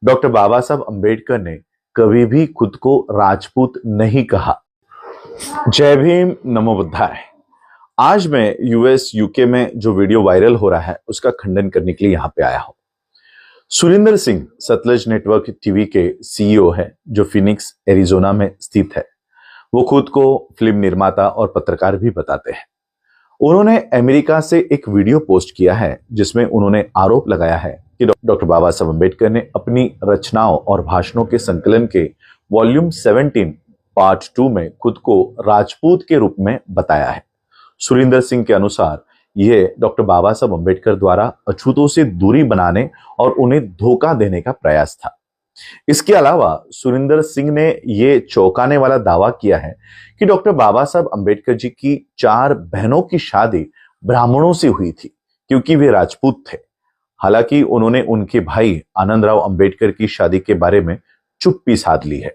Doctor बाबा साहब अंबेडकर ने कभी भी खुद को राजपूत नहीं कहा। जय भीम, नमो बुद्धाय। आज मैं यूएस यूके में जो वीडियो वायरल हो रहा है उसका खंडन करने के लिए यहां पे आया हूं। सुरिंदर सिंह सतलज नेटवर्क टीवी के सीईओ है जो फिनिक्स एरिजोना में स्थित है। वो खुद को फिल्म निर्माता और पत्रकार भी बताते हैं। उन्होंने अमेरिका से एक वीडियो पोस्ट किया है जिसमें उन्होंने आरोप लगाया है कि डॉक्टर बाबा साहब अंबेडकर ने अपनी रचनाओं और भाषणों के संकलन के वॉल्यूम 17 पार्ट 2 में खुद को राजपूत के रूप में बताया है। सुरिंदर सिंह के अनुसार यह डॉक्टर बाबा साहब अंबेडकर द्वारा अछूतों से दूरी बनाने और उन्हें धोखा देने का प्रयास था। इसके अलावा सुरिंदर सिंह ने यह चौंकाने वाला दावा किया है कि डॉक्टर बाबा साहब अंबेडकर जी की 4 बहनों की शादी ब्राह्मणों से हुई थी क्योंकि वे राजपूत थे। हालांकि उन्होंने उनके भाई आनंदराव अंबेडकर की शादी के बारे में चुप्पी साध ली है।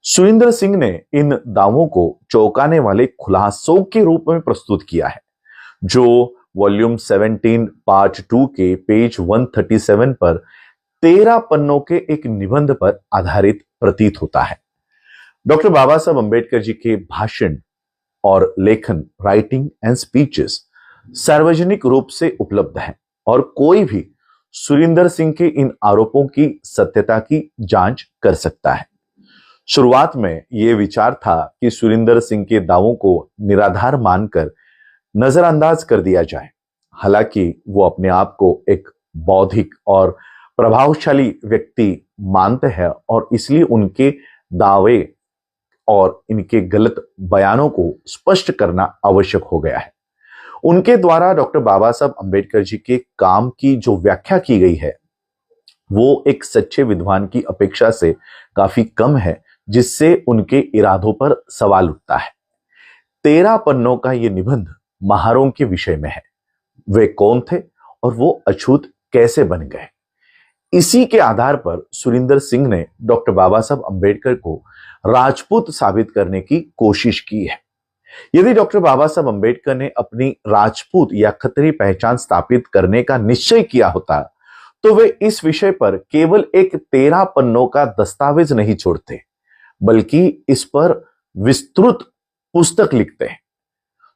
सुरिंदर सिंह ने इन दावों को चौंकाने वाले खुलासों के रूप में प्रस्तुत किया है जो वॉल्यूम 17 पार्ट 2 के पेज 137 पर 13 पन्नों के एक निबंध पर आधारित प्रतीत होता है। डॉक्टर बाबा साहब अंबेडकर जी के भाषण और लेखन, राइटिंग एंड स्पीचेस सार्वजनिक रूप से उपलब्ध हैं और कोई भी सुरिंदर सिंह के इन आरोपों की सत्यता की जांच कर सकता है। शुरुआत में यह विचार था कि सुरिंदर सिंह के दावों को निराधार मानकर नजरअंदाज कर दिया जाए। हालांकि वो अपने आप को एक बौद्धिक और प्रभावशाली व्यक्ति मानते हैं और इसलिए उनके दावे और इनके गलत बयानों को स्पष्ट करना आवश्यक हो गया है। उनके द्वारा डॉक्टर बाबा साहब अंबेडकर जी के काम की जो व्याख्या की गई है वो एक सच्चे विद्वान की अपेक्षा से काफी कम है, जिससे उनके इरादों पर सवाल उठता है। 13 पन्नों का यह निबंध महारों के विषय में है। वे कौन थे और वो अछूत कैसे बन गए। इसी के आधार पर सुरिंदर सिंह ने डॉक्टर बाबा साहब अंबेडकर को राजपूत साबित करने की कोशिश की है। यदि डॉक्टर बाबा साहब अंबेडकर ने अपनी राजपूत या खत्री पहचान स्थापित करने का निश्चय किया होता तो वे इस विषय पर केवल एक 13 पन्नों का दस्तावेज नहीं छोड़ते, बल्कि इस पर विस्तृत पुस्तक लिखते हैं।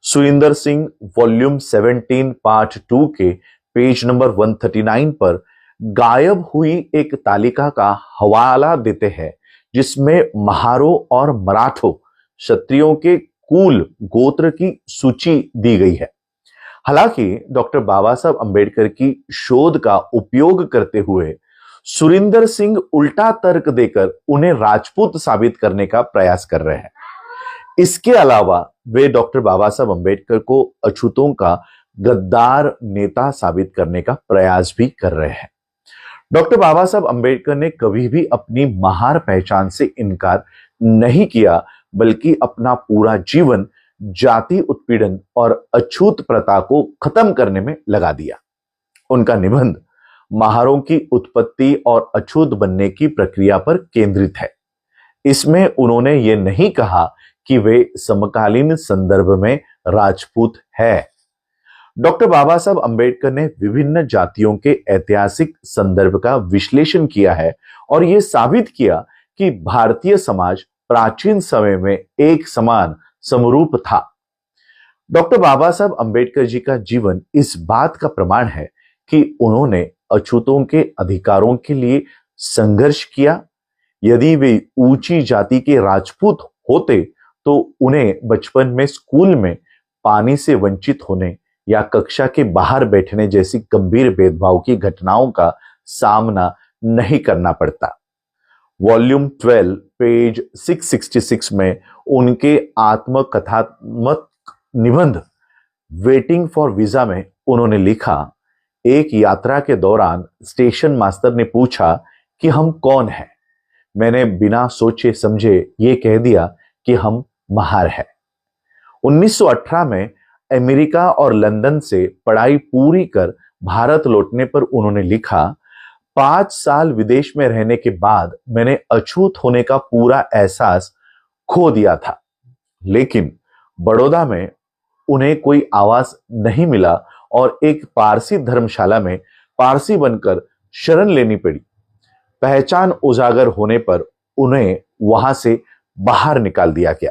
सुरिंदर सिंह वॉल्यूम 17 पार्ट 2 के पेज नंबर 139 पर गायब हुई एक तालिका का हवाला देते हैं जिसमें महारों और मराठों क्षत्रियों के कुल गोत्र की सूची दी गई है। हालांकि डॉक्टर बाबा साहब अंबेडकर की शोध का उपयोग करते हुए सुरिंदर सिंह उल्टा तर्क देकर उन्हें राजपूत साबित करने का प्रयास कर रहे हैं। इसके अलावा वे डॉक्टर बाबा साहब अंबेडकर को अछूतों का गद्दार नेता साबित करने का प्रयास भी कर रहे हैं। डॉक्टर बाबा साहब अंबेडकर ने कभी भी अपनी महार पहचान से इनकार नहीं किया, बल्कि अपना पूरा जीवन जाति उत्पीड़न और अछूत प्रथा को खत्म करने में लगा दिया। उनका निबंध महारों की उत्पत्ति और अछूत बनने की प्रक्रिया पर केंद्रित है। इसमें उन्होंने ये नहीं कहा कि वे समकालीन संदर्भ में राजपूत है। डॉक्टर बाबा साहब अंबेडकर ने विभिन्न जातियों के ऐतिहासिक संदर्भ का विश्लेषण किया है और यह साबित किया कि भारतीय समाज प्राचीन समय में एक समान समरूप था। डॉक्टर बाबा साहब अंबेडकर जी का जीवन इस बात का प्रमाण है कि उन्होंने अछूतों के अधिकारों के लिए संघर्ष किया। यदि वे ऊंची जाति के राजपूत होते तो उन्हें बचपन में स्कूल में पानी से वंचित होने या कक्षा के बाहर बैठने जैसी गंभीर भेदभाव की घटनाओं का सामना नहीं करना पड़ता। वॉल्यूम 12 पेज 666 में उनके आत्मकथात्मक निबंध वेटिंग फॉर वीजा में उन्होंने लिखा, एक यात्रा के दौरान स्टेशन मास्टर ने पूछा कि हम कौन हैं। मैंने बिना सोचे समझे ये कह दिया कि हम महार हैं। 1918 में अमेरिका और लंदन से पढ़ाई पूरी कर भारत लौटने पर उन्होंने लिखा, 5 साल विदेश में रहने के बाद मैंने अछूत होने का पूरा एहसास खो दिया था, लेकिन बड़ौदा में उन्हें कोई आवास नहीं मिला और एक पारसी धर्मशाला में पारसी बनकर शरण लेनी पड़ी। पहचान उजागर होने पर उन्हें वहां से बाहर निकाल दिया गया।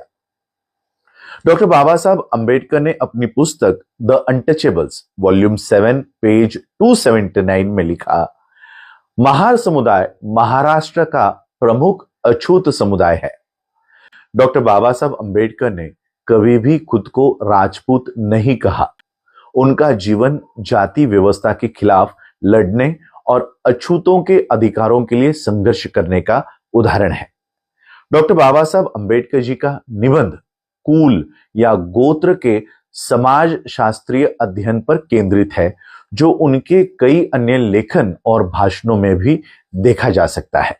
डॉक्टर बाबा साहब अंबेडकर ने अपनी पुस्तक द अनटचेबल्स वॉल्यूम 7 पेज 279 में लिखा, महार समुदाय महाराष्ट्र का प्रमुख अछूत समुदाय है। डॉक्टर बाबा साहब अंबेडकर ने कभी भी खुद को राजपूत नहीं कहा। उनका जीवन जाति व्यवस्था के खिलाफ लड़ने और अछूतों के अधिकारों के लिए संघर्ष करने का उदाहरण है। डॉक्टर बाबा साहब अंबेडकर जी का निबंध कुल या गोत्र के समाज शास्त्रीय अध्ययन पर केंद्रित है, जो उनके कई अन्य लेखन और भाषणों में भी देखा जा सकता है।